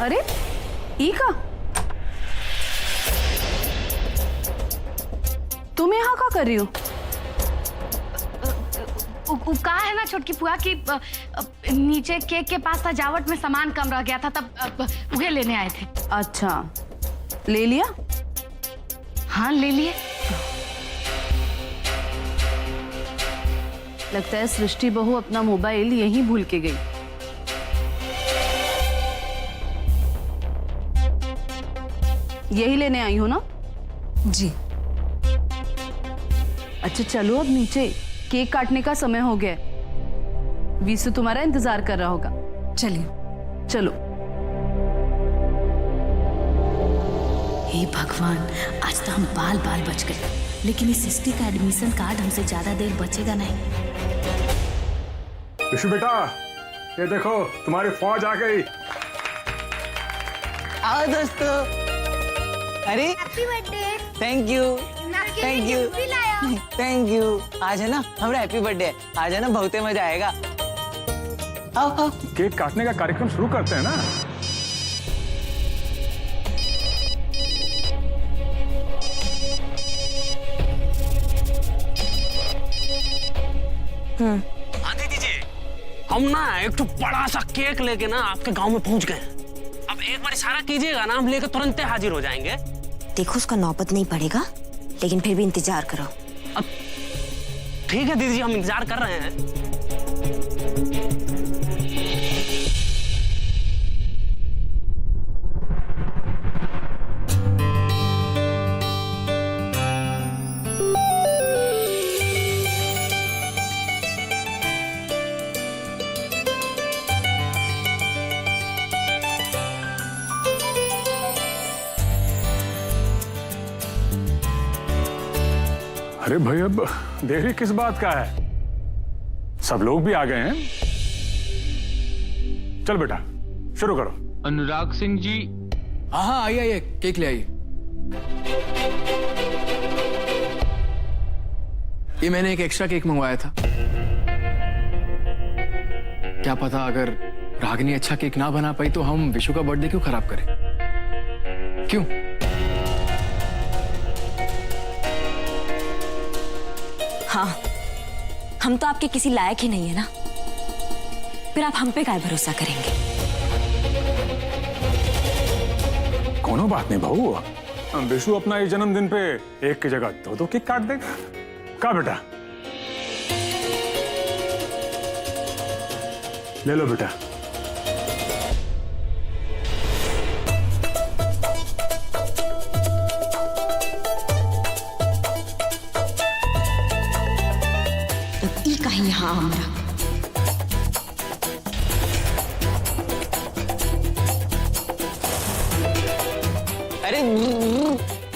अरे ई का तुम यहाँ का कर रही हो? कहा है ना छोटकी फुआ की नीचे केक के पास सजावट में सामान कम रह गया था, तब उगे लेने आए थे। अच्छा, ले लिया? हाँ ले लिए। लगता है सृष्टि बहू अपना मोबाइल यहीं भूल के गई। यही लेने आई हो ना? जी। अच्छा चलो अब नीचे, केक काटने का समय हो गया है। वीसु तुम्हारा इंतजार कर रहा होगा। चलिए। चलो। हे भगवान, आज तो हम बाल बाल बच गए, लेकिन इस सृष्टि का एडमिशन कार्ड हमसे ज्यादा देर बचेगा नहीं। विशु बेटा, ये देखो तुम्हारी फौज आ गई। आओ दोस्तों। अरे happy birthday. Thank you thank you thank you. आज है ना हमारा हैप्पी बर्थडे है, आज है ना बहुते मजा आएगा। आओ आओ। केक काटने का कार्यक्रम शुरू करते हैं ना। हाँ दीदी जी, हम ना एक तो बड़ा सा केक लेके ना आपके गांव में पहुंच गए। अब एक बार इशारा कीजिएगा ना, हम लेकर तुरंत हाजिर हो जाएंगे। देखो उसका नौबत नहीं पड़ेगा, लेकिन फिर भी इंतजार करो। अब ठीक है दीदी जी, हम इंतजार कर रहे हैं। अरे भाई, अब देरी किस बात का है? सब लोग भी आ गए हैं। चल बेटा शुरू करो। अनुराग सिंह जी। हाँ आइए आइए, केक ले आइए। ये मैंने एक एक्स्ट्रा केक मंगवाया था। क्या पता अगर रागिनी अच्छा केक ना बना पाई तो हम विशु का बर्थडे क्यों खराब करें? क्यों? हाँ, हम तो आपके किसी लायक ही नहीं है ना, फिर आप हम पे क्या भरोसा करेंगे? कोनो बात नहीं बहू, विशु अपना इस जन्मदिन पे एक की जगह दो केक काट देगा। का बेटा, ले लो बेटा। कहीं यहाँ हमरा अरे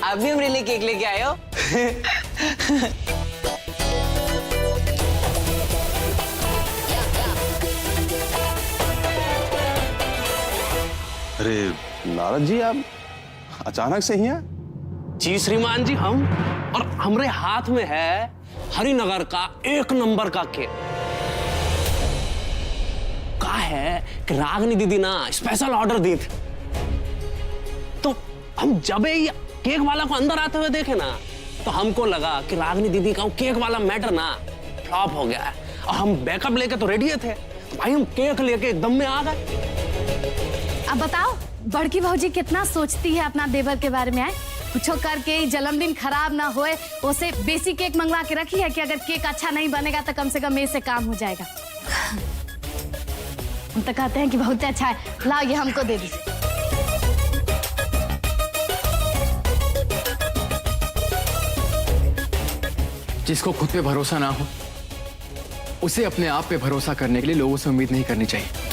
आप भी हमारे लिए केक लेके आए हो? अरे नारद जी, आप अचानक से ही हैं? जी श्रीमान जी, हम और हमारे हाथ में है हरिनगर का 1 नंबर का केक। क्या है कि रागिनी दीदी ना स्पेशल ऑर्डर दी थी, तो हम जब ही केक वाला को अंदर आते हुए देखे ना, तो हमको लगा कि रागिनी दीदी का वो केक वाला मैटर ना फ्लॉप हो गया है। और हम बैकअप लेके तो रेडी थे, तो भाई हम केक लेके एकदम में आ गए। अब बताओ बड़की भौजी कितना सोचती है अपना देवर के बारे में। आए कुछ करके जन्मदिन खराब ना होए, उसे बेसी केक मंगवा के रखी है कि अगर केक अच्छा नहीं बनेगा तो कम से कम मेरे से काम हो जाएगा। हम तो कहते हैं कि बहुत अच्छा है, लाओ ये हमको दे दीजिए। जिसको खुद पे भरोसा ना हो, उसे अपने आप पे भरोसा करने के लिए लोगों से उम्मीद नहीं करनी चाहिए।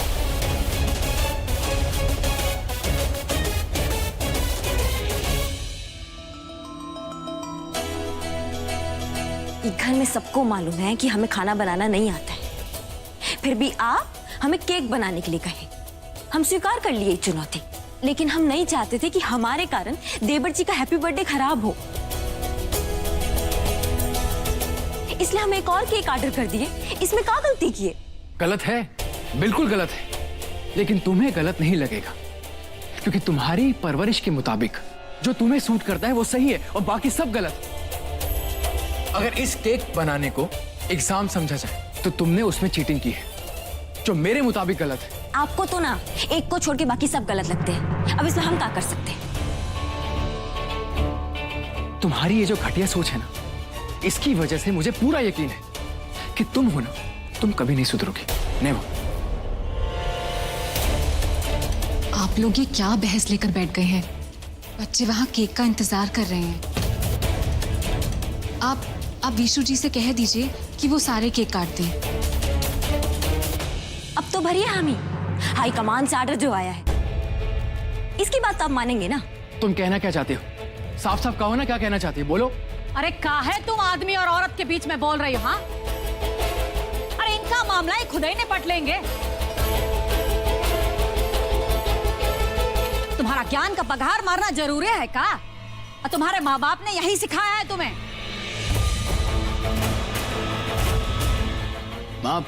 घर में सबको मालूम है कि हमें खाना बनाना नहीं आता है, फिर भी आप हमें केक बनाने के लिए कहे। हम स्वीकार कर लिए चुनौती, लेकिन हम नहीं चाहते थे कि हमारे कारण देवर जी का हैप्पी बर्थडे खराब हो, इसलिए हम एक और केक ऑर्डर कर दिए। इसमें क्या गलती की है? गलत है, बिल्कुल गलत है, लेकिन तुम्हें गलत नहीं लगेगा क्योंकि तुम्हारी परवरिश के मुताबिक जो तुम्हें सूट करता है वो सही है और बाकी सब गलत। अगर इस केक बनाने को एग्जाम समझा जाए तो तुमने उसमें चीटिंग की है, जो मेरे मुताबिक गलत है। आपको तो ना एक को छोड़ के बाकी सब गलत लगते हैं। अब इसमें हम क्या कर सकते हैं? तुम्हारी ये जो घटिया सोच है ना, इसकी वजह से मुझे पूरा यकीन है कि तुम हो ना, तुम कभी नहीं सुधरोगी। नेवर। आप लोग ये क्या बहस लेकर बैठ गए हैं? बच्चे वहां केक का इंतजार कर रहे हैं। आप विशु जी से कह दीजिए कि वो सारे केक काट दें। अब तो भरिए हामी, हाई कमान से ऑर्डर जो आया है, इसकी बात तो आप मानेंगे ना? तुम कहना क्या चाहते हो? साफ साफ कहो ना, क्या कहना चाहती हो, बोलो। अरे काहे तुम आदमी और औरत के बीच में बोल रही हो? हाँ, अरे इनका मामला ही खुद ही निपट लेंगे। तुम्हारा ज्ञान का पगार मारना जरूरी है का? और तुम्हारे माँ बाप ने यही सिखाया है तुम्हें? माँ,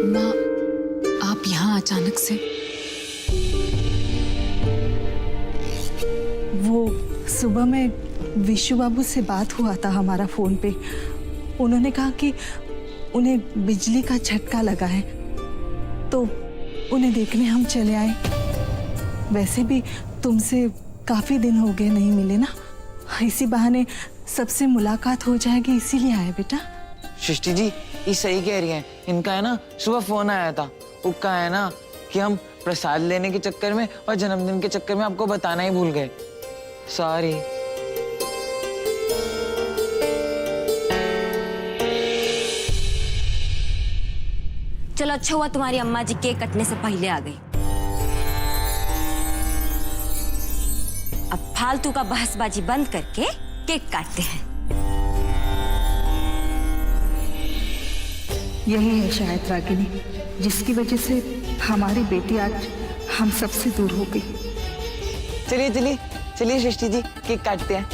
माँ, आप यहाँ अचानक से? वो सुबह में विशु बाबू से बात हुआ था हमारा फोन पे। उन्होंने कहा कि उन्हें बिजली का झटका लगा है, तो उन्हें देखने हम चले आए। वैसे भी तुमसे काफी दिन हो गए नहीं मिले ना, इसी बहाने सबसे मुलाकात हो जाएगी, इसीलिए आए बेटा। सृष्टि जी ये सही कह रही हैं। इनका है ना सुबह फोन आया था, वो कहा है ना कि हम प्रसाद लेने के चक्कर में और जन्मदिन के चक्कर में आपको बताना ही भूल गए। सॉरी। चलो अच्छा हुआ तुम्हारी अम्मा जी केक कटने से पहले आ गई। अब फालतू का बहसबाजी बंद करके केक काटते हैं। यही है शायद रागिनी, जिसकी वजह से हमारी बेटी आज हम सबसे दूर हो गई। चलिए चलिए चलिए सृष्टि जी केक काटते हैं।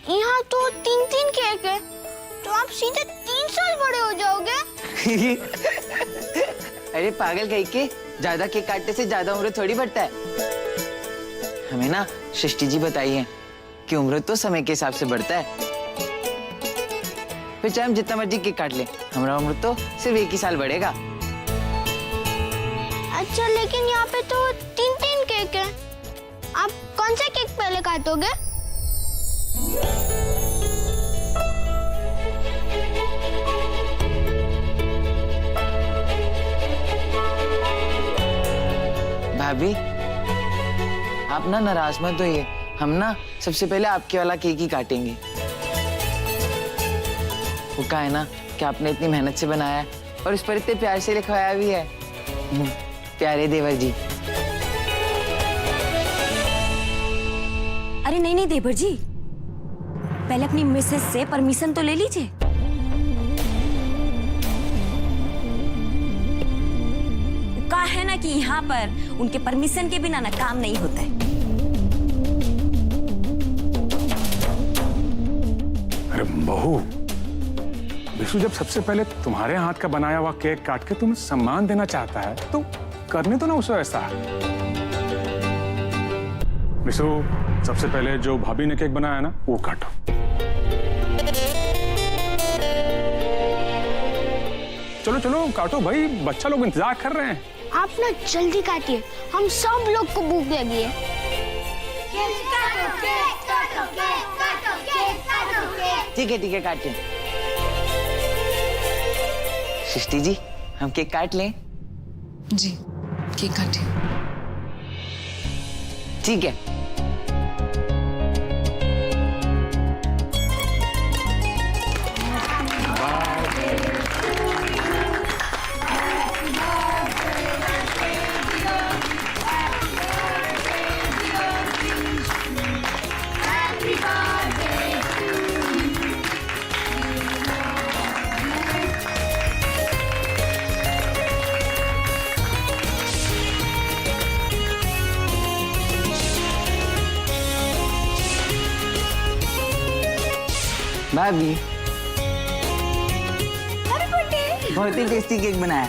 यहाँ तो 3-3 केक है, तो आप सीधे 3 साल बड़े हो जाओगे। अरे पागल कहीं के, ज्यादा केक काटने से ज्यादा उम्र थोड़ी बढ़ता है। हमें ना सृष्टि जी बताई है कि उम्र तो समय के हिसाब से बढ़ता है। फिर चाहे हम जितना मर्जी केक काट ले, हमारा उम्र तो सिर्फ 1 ही साल बढ़ेगा। अच्छा, लेकिन यहाँ पे तो 3-3 केक है, आप कौन सा केक पहले काटोगे? भाभी आप ना नाराज मत होइए, हम ना सबसे पहले आपके वाला केक ही काटेंगे। वो कहा है ना कि आपने इतनी मेहनत से बनाया है और उस पर इतने प्यार से लिखवाया भी है। प्यारे देवर जी। अरे नहीं नहीं देवर जी, पहले अपनी मिसेस से परमिशन तो ले लीजिए। कहा है ना कि यहाँ पर उनके परमिशन के बिना ना काम नहीं होता है। अरे बहू, विशु जब सबसे पहले तुम्हारे हाथ का बनाया हुआ केक काट के तुम्हें सम्मान देना चाहता है तो करने तो ना उसे ऐसा। विशु, सबसे पहले जो भाभी ने केक बनाया ना वो काटो। चलो चलो काटो भाई, बच्चा लोग इंतजार कर रहे हैं। आप ना जल्दी काटिए, हम सब लोग को भूख लगी है। ठीक है काटते हैं। सृष्टि जी हम केक काट लें? जी, केक काटिए। ठीक है। भाभी बहुत ही टेस्टी केक बनाया।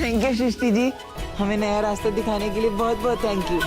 थैंक यू सृष्टि जी, हमें नया रास्ता दिखाने के लिए बहुत बहुत थैंक यू।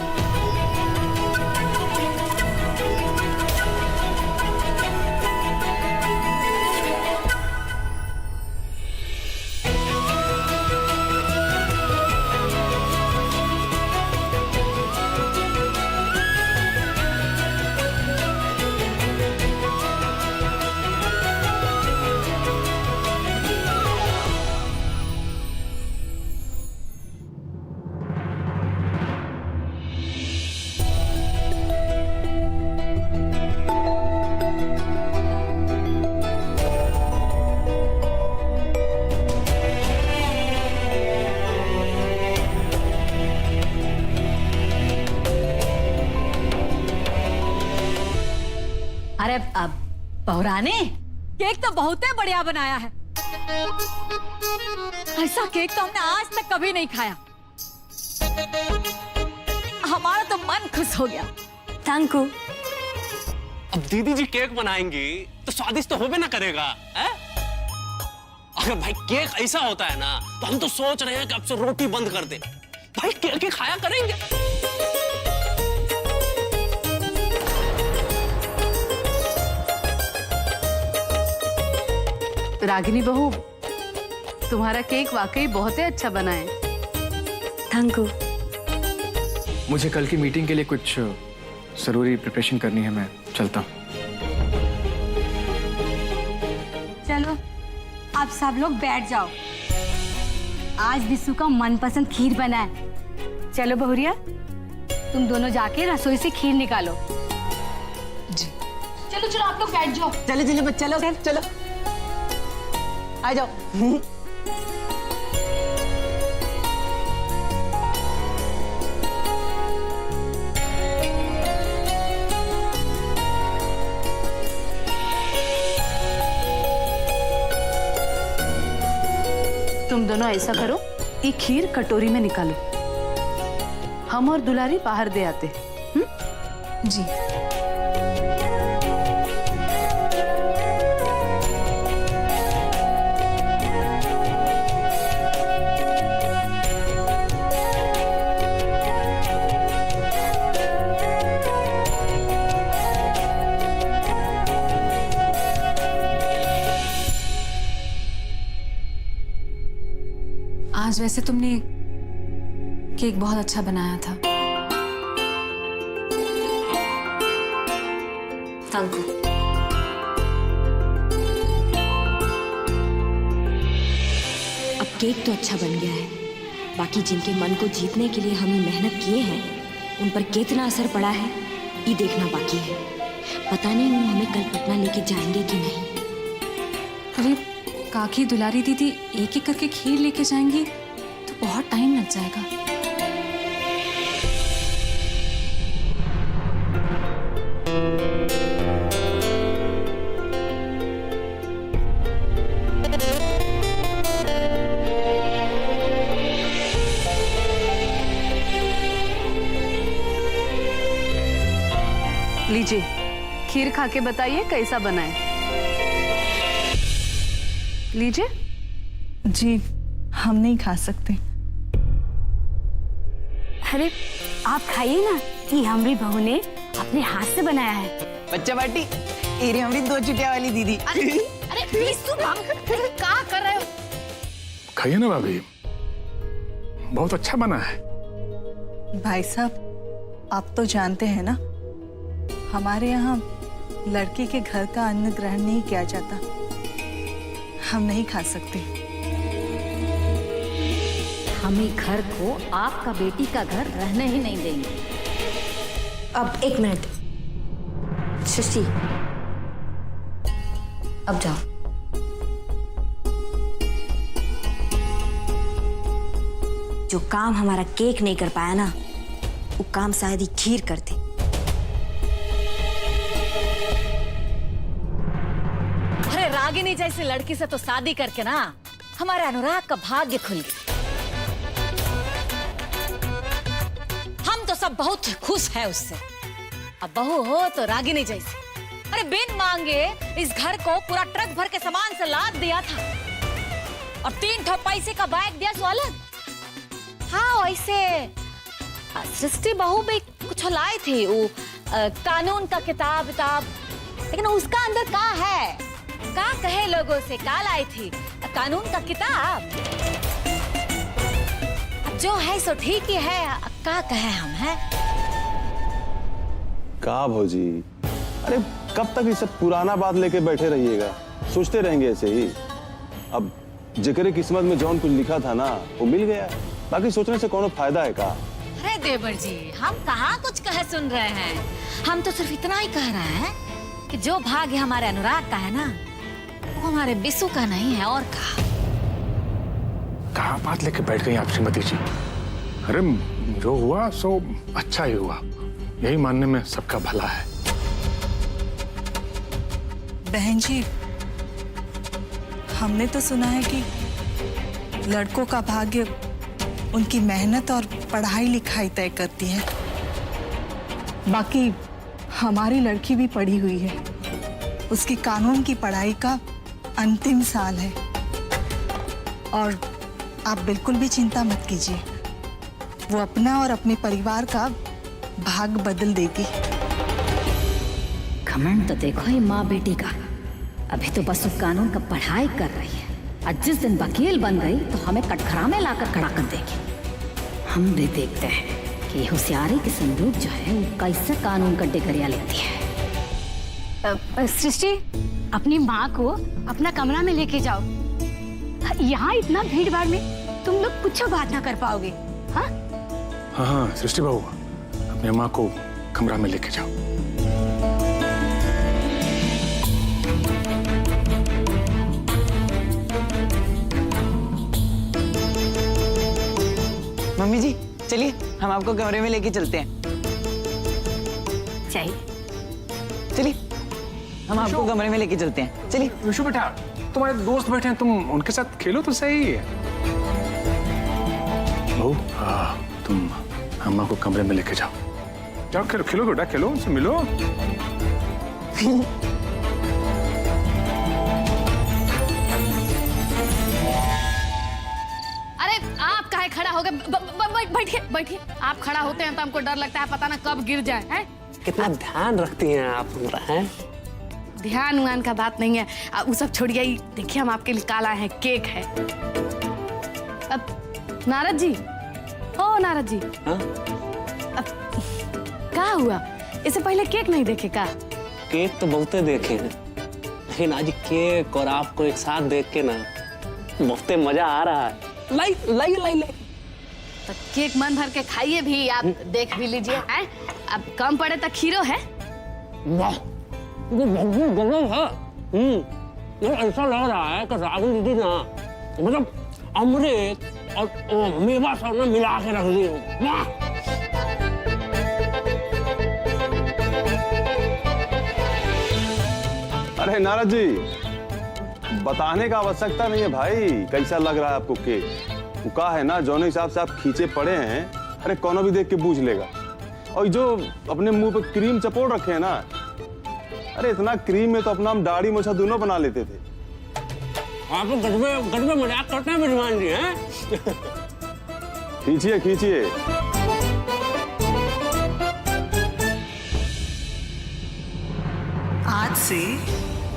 अरे अब बहुरानी, केक तो बहुत ही बढ़िया बनाया है। ऐसा केक तो हमने आज तक कभी नहीं खाया। हमारा तो मन खुश हो गया। Thank you. अब दीदी जी केक बनाएंगी तो स्वादिष्ट तो होबे ना करेगा, है? अगर भाई केक ऐसा होता है ना तो हम तो सोच रहे हैं कि अब से रोटी बंद कर दे। भाई केक ही खाया करेंगे। रागिनी बहू, तुम्हारा केक वाकई बहुत ही अच्छा बना है। Thank you. मुझे कल की मीटिंग के लिए कुछ जरूरी प्रिपरेशन करनी है, मैं चलता हूँ। चलो आप सब लोग बैठ जाओ। आज विशु का मनपसंद खीर बना है। चलो बहुरिया, तुम दोनों जाके रसोई से खीर निकालो। जी। चलो चलो आप लोग बैठ जाओ। चलो चलो बच्चा लोग, चलो आ जाओ। तुम दोनों ऐसा करो, ये खीर कटोरी में निकालो। हम और दुलारी बाहर दे आते हैं। जी। आज वैसे तुमने केक बहुत अच्छा बनाया था। Thank you. अब केक तो अच्छा बन गया है, बाकी जिनके मन को जीतने के लिए हमने मेहनत किए हैं उन पर कितना असर पड़ा है ये देखना बाकी है। पता नहीं वो हमें कल पटना लेके जाएंगे कि नहीं। अरे काकी दुलारी दीदी एक एक करके खीर लेके जाएंगी तो बहुत टाइम लग जाएगा। लीजिए, खीर खा के बताइए कैसा बना है। लीजिए। जी, हम नहीं खा सकते। अरे आप खाइए ना, ये हमारी बहू ने अपने हाथ से बनाया है। बच्चा बाटी, ये हमारी 2 चुटिया वाली दीदी। अरे विशु क्या कर रहे हो? खाइए ना भाभी, बहुत अच्छा बना है। भाई साहब, आप तो जानते हैं ना, हमारे यहाँ लड़की के घर का अन्न ग्रहण नहीं किया जाता। हम नहीं खा सकते। हमें घर को आपका बेटी का घर रहने ही नहीं देंगे। अब 1 मिनट सृष्टि, अब जाओ। जो काम हमारा केक नहीं कर पाया ना, वो काम शायद ही खीर कर दे। अरे रागिनी जैसी लड़की से तो शादी करके ना हमारे अनुराग का भाग्य खुल गया। हम तो सब बहुत खुश है उससे। अब बहू हो तो रागिनी जैसी। अरे बिन मांगे इस घर को पूरा ट्रक भर के सामान से लाद दिया था और 3 ठो पैसे का बैग दिया सो अलग। हाँ वैसे सृष्टि बहू भी कुछ लाई थी, वो कानून का किताब, लेकिन उसका अंदर का है, का कहे लोगों से का लाई थी कानून का किताब। जो है सो ठीक ही है, का कहे हम है। का भौजी, अरे कब तक ये सब पुराना बात लेके बैठे रहिएगा, सोचते रहेंगे ऐसे ही। अब जिक्र किस्मत में जौन कुछ लिखा था ना वो मिल गया, बाकी सोचने से कोनो फायदा है का। अरे देवर जी, हम कहाँ कुछ कहे सुन रहे हैं, हम तो सिर्फ इतना ही कह रहे हैं कि जो भाग्य हमारे अनुराग का है ना वो हमारे बिसु का नहीं है। और कहाँ बात लेके बैठ गई आप श्रीमती जी? अरे जो हुआ सो अच्छा ही हुआ, यही मानने में सबका भला है। बहन जी, हमने तो सुना है कि लड़कों का भाग्य उनकी मेहनत और पढ़ाई लिखाई तय करती है। बाकी हमारी लड़की भी पढ़ी हुई है, उसकी कानून की पढ़ाई का अंतिम साल है। और आप बिल्कुल भी चिंता मत कीजिए, वो अपना और अपने परिवार का भाग बदल देगी। घमंड तो देखो ये माँ बेटी का। अभी तो बस वो कानून का पढ़ाई कर रही है, आज जिस दिन वकील बन गई तो हमें कटघरा में लाकर खड़ा कर देगी। हम भी देखते हैं कि होशियारी की संदूक जो है वो कैसे कानून का डिगरिया लेती है। सृष्टि, अपनी माँ को अपना कमरा में लेके जाओ। यहाँ इतना भीड़ भाड़ में तुम लोग कुछ बात ना कर पाओगे। हाँ हाँ हाँ सृष्टि बहू, अपने माँ को कमरा में लेके जाओ। मम्मी जी चलिए हम आपको कमरे में लेके चलते हैं। चाहिए, चलिए हम आपको कमरे में लेके चलते हैं। चलिए विशु बेटा, तुम्हारे दोस्त बैठे हैं, तुम उनके साथ खेलो तो सही है। बहू, तुम अम्मा को कमरे में लेके जाओ। जाओ खेलो, खेलो बेटा, खेलो, उनसे मिलो। अरे आप काहे खड़ा हो गए? बैठिए बैठिए। आप खड़ा होते हैं तो हमको डर लगता है, पता ना कब गिर जाए। हैं? कितना ध्यान रखती हैं आप हमारा, हैं? ध्यान उन का बात नहीं है, वो सब छोड़िए। देखिए हम आपके लिए काला है, केक है। अब नारद जी, ओ नारद जी, हाँ? क्या हुआ? इससे पहले केक नहीं देखे का? केक तो बहुते देखे हैं, लेकिन आज केक और आपको एक साथ देख के ना बहुते मजा आ रहा है। लाई लाई लाई लाई। तो केक मन भर के खाइए भी, आप देख भी लीजिए। हैं? अब कम पड़े तो खीरो है। वाह, ये बहुत गजब है। ये ऐसा लग रहा है कि रागिनी दीदी ना मतलब अमृत और मेवा सब ना मिला के रख दी। वाह, अरे नारद जी, बताने का आवश्यकता नहीं है भाई कैसा लग रहा है आपको केक। वो का है ना, जौने हिसाब से आप खींचे पड़े हैं, अरे कौन भी देख के पूछ लेगा। और जो अपने मुंह पे क्रीम चपोड़ रखे हैं ना, अरे इतना क्रीम में तो अपना हम दाढ़ी मोछा दोनों बना लेते थे। आप गजबे मजाक करते हैं मेजबान जी, हैं? खींचिए खींचिए। आज से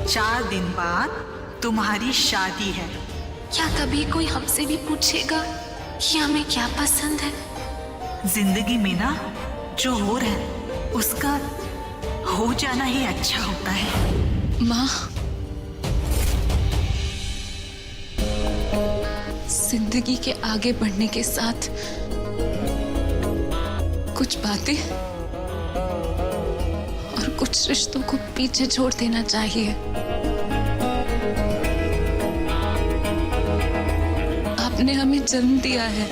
4 दिन बाद तुम्हारी शादी है। क्या कभी कोई हमसे भी पूछेगा कि हमें क्या पसंद है? जिंदगी में ना जो हो रहा है उसका हो जाना ही अच्छा होता है। माँ, जिंदगी के आगे बढ़ने के साथ कुछ बातें और कुछ रिश्तों को पीछे छोड़ देना चाहिए। आपने हमें जन्म दिया है,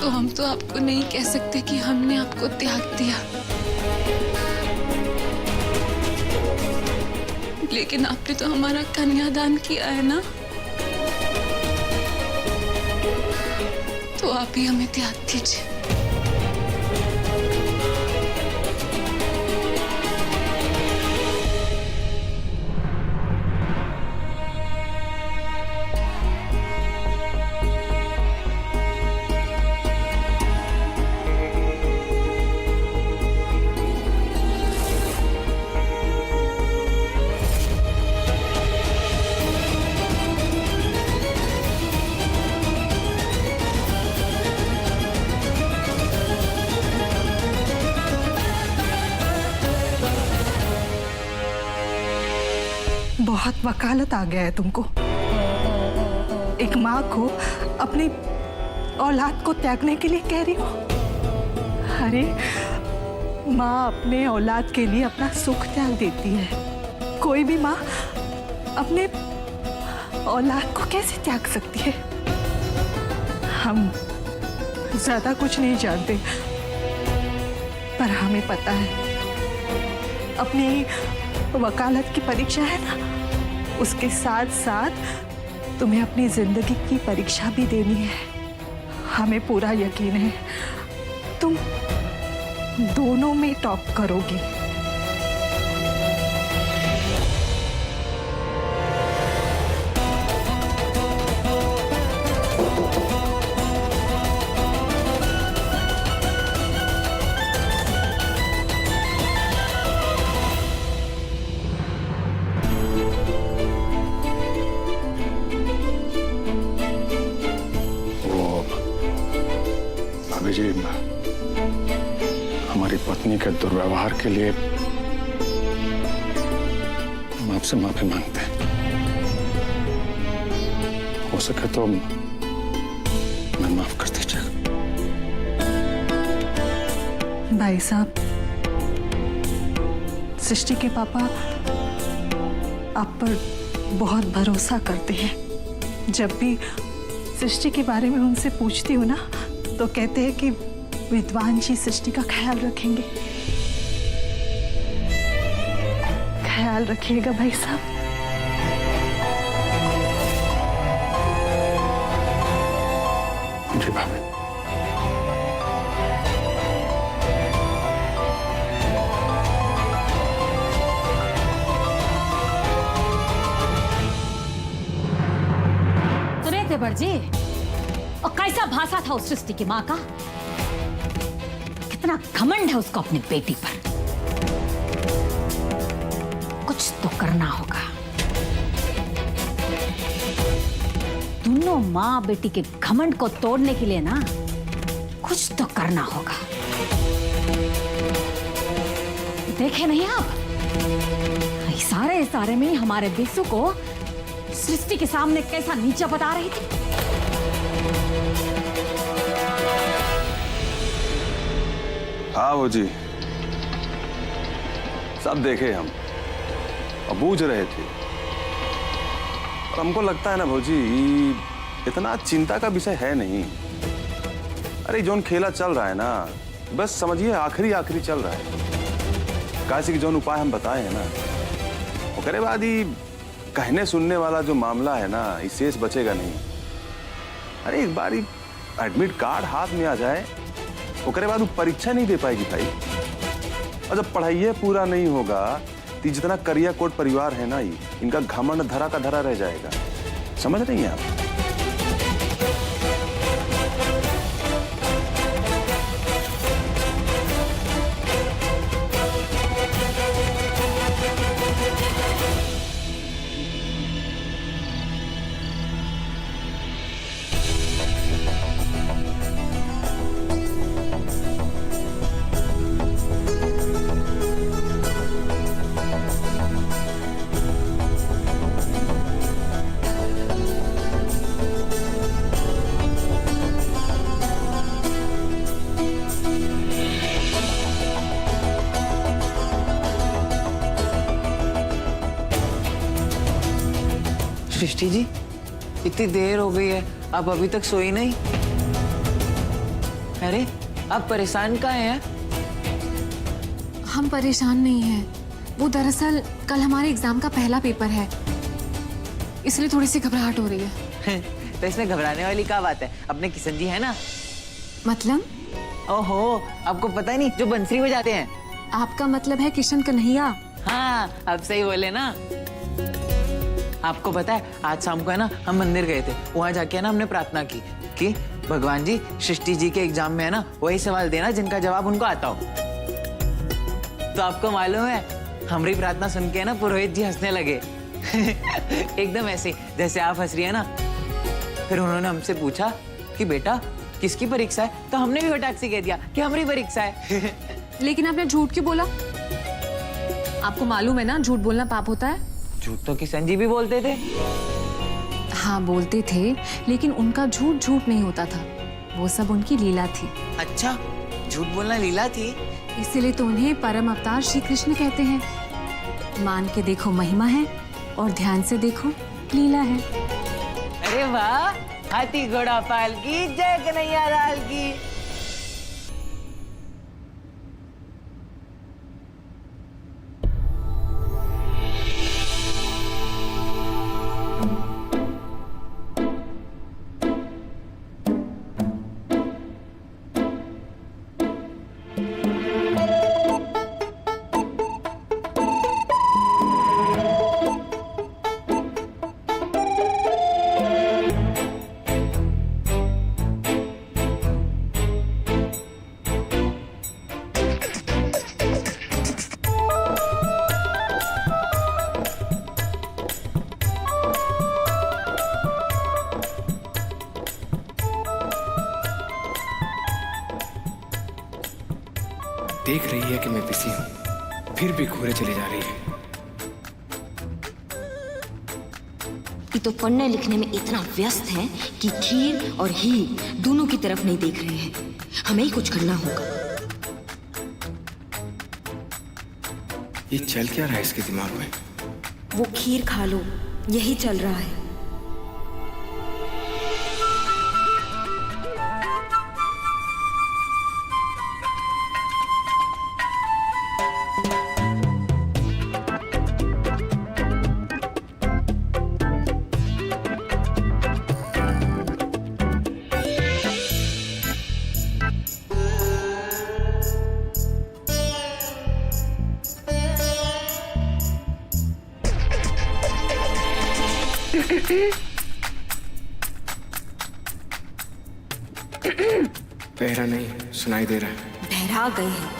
तो हम तो आपको नहीं कह सकते कि हमने आपको त्याग दिया, लेकिन आपने तो हमारा कन्यादान किया है ना, तो आप ही हमें त्याग दीजिए। बहुत वकालत आ गया है तुमको। एक माँ को अपनी औलाद को त्यागने के लिए कह रही हो। अरे माँ अपने औलाद के लिए अपना सुख त्याग देती है, कोई भी माँ अपने औलाद को कैसे त्याग सकती है? हम ज्यादा कुछ नहीं जानते, पर हमें पता है अपनी वकालत की परीक्षा है ना, उसके साथ साथ तुम्हें अपनी जिंदगी की परीक्षा भी देनी है। हमें पूरा यकीन है तुम दोनों में टॉप करोगी। भाभी जी, हमारी पत्नी के दुर्व्यवहार के लिए हम आपसे माफी मांगते हैं। हो सके तो मैं माफ कर दीजिएगा। भाई साहब, सृष्टि के पापा आप पर बहुत भरोसा करते हैं। जब भी सृष्टि के बारे में उनसे पूछती हूँ ना, तो कहते हैं कि विद्वान जी सृष्टि का ख्याल रखेंगे। ख्याल रखिएगा भाई साहब। जी भाभी। सुने देवर जी, और कैसा भाषा था उस सृष्टि की माँ का, कितना घमंड है उसको अपनी बेटी पर। कुछ तो करना होगा। दोनों माँ बेटी के घमंड को तोड़ने के लिए ना कुछ तो करना होगा। देखे नहीं आप, इशारे में हमारे बिस्सू को सृष्टि के सामने कैसा नीचा बता रही थी। हाँ वो जी, सब देखे हम और बूझ रहे थे। और हमको लगता है ना भौजी, इतना चिंता का विषय है नहीं। अरे जोन खेला चल रहा है ना, बस समझिए आखिरी चल रहा है। काशी की जोन उपाय हम बताए हैं ना, उसके बाद ही कहने सुनने वाला जो मामला है ना, इस शेष बचेगा नहीं। अरे एक बार एडमिट कार्ड हाथ में आ जाए, उसके बाद वो परीक्षा नहीं दे पाएगी भाई। और जब पढ़ाई पूरा नहीं होगा तो जितना करिया कोट परिवार है ना, इनका घमंड धरा का धरा रह जाएगा। समझ रही हैं आप? सृष्टि जी, इतनी देर हो गई है, आप अभी तक सोई नहीं? अरे आप परेशान काहे हैं? हम परेशान नहीं हैं। वो दरअसल कल हमारे एग्जाम का पहला पेपर है, इसलिए थोड़ी सी घबराहट हो रही है। तो इसमें घबराने वाली क्या बात है? अपने किशन जी है ना। मतलब? ओहो, आपको पता ही नहीं, जो बंसरी बजाते हैं। आपका मतलब है किशन कन्हैया? हाँ, आप सही बोले ना। आपको पता है आज शाम को है ना हम मंदिर गए थे, वहां जाके है ना हमने प्रार्थना की कि भगवान जी सृष्टि जी के एग्जाम में है ना वही सवाल देना जिनका जवाब उनको आता हो। तो आपको मालूम है हमारी प्रार्थना सुन के है ना पुरोहित जी हंसने लगे। एकदम ऐसे जैसे आप हंस रही है ना। फिर उन्होंने हमसे पूछा कि बेटा किसकी परीक्षा है, तो हमने भी फटाक से कह दिया कि हमारी परीक्षा है। लेकिन आपने झूठ क्यों बोला? आपको मालूम है ना झूठ बोलना पाप होता है। झूठ तो किशन जी भी बोलते थे। हाँ बोलते थे, लेकिन उनका झूठ झूठ नहीं होता था, वो सब उनकी लीला थी। अच्छा, झूठ बोलना लीला थी? इसीलिए तो उन्हें परम अवतार श्री कृष्ण कहते हैं। मान के देखो महिमा है और ध्यान से देखो लीला है। अरे वाह, हाथी घोड़ा पाल की जय कन्हैया लाल की। देख रही है कि मैं बिजी हूं, फिर भी घूरे चली जा रही है। ये तो पढ़ने लिखने में इतना व्यस्त है कि खीर और हीर दोनों की तरफ नहीं देख रहे हैं। हमें ही कुछ करना होगा। ये चल क्या रहा है इसके दिमाग में? वो खीर खा लो, यही चल रहा है। बहरा नहीं सुनाई दे रहा है। बहरा गए हैं।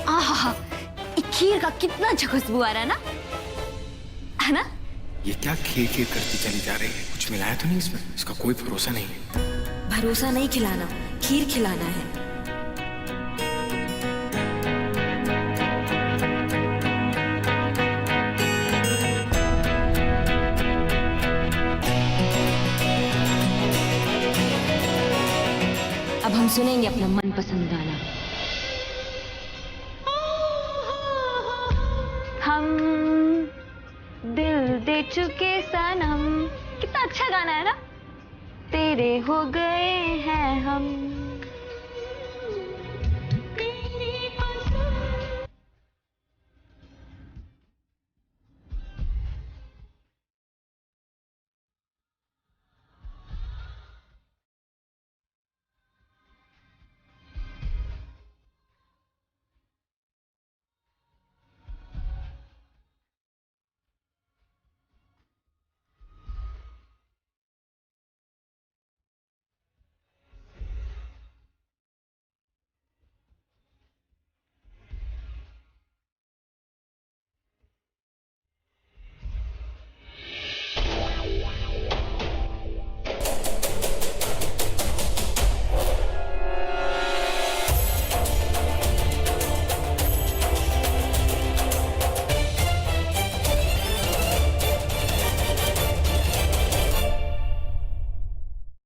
आहा, खीर का कितना अच्छा खुशबू आ रहा है ना? ये क्या खीर खीर करती चली जा रही है? कुछ मिलाया तो नहीं इसमें? इसका कोई भरोसा नहीं है। भरोसा नहीं खिलाना, खीर खिलाना है। अब हम सुनेंगे अपना मनपसंद गाना। हम दिल दे चुके सनम। कितना अच्छा गाना है ना? तेरे हो गए हैं हम।